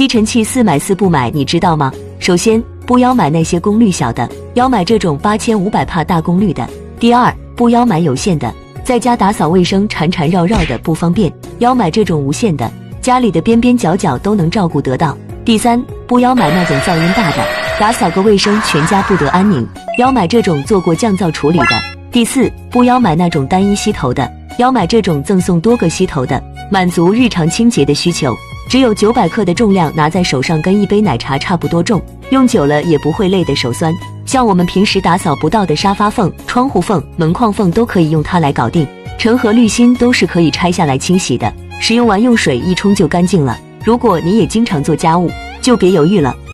吸尘器4买4不买，你知道吗？首先，不要买那些功率小的，要买这种8500帕大功率的。第二，不要买有线的，在家打扫卫生缠缠绕绕的不方便，要买这种无线的，家里的边边角角都能照顾得到。第三，不要买那种噪音大的，打扫个卫生全家不得安宁，要买这种做过降噪处理的。第四，不要买那种单一吸头的，要买这种赠送多个吸头的，满足日常清洁的需求。只有900克的重量，拿在手上跟一杯奶茶差不多重，用久了也不会累得手酸。像我们平时打扫不到的沙发缝、窗户缝、门框缝都可以用它来搞定。尘和滤芯都是可以拆下来清洗的，使用完用水一冲就干净了。如果你也经常做家务，就别犹豫了。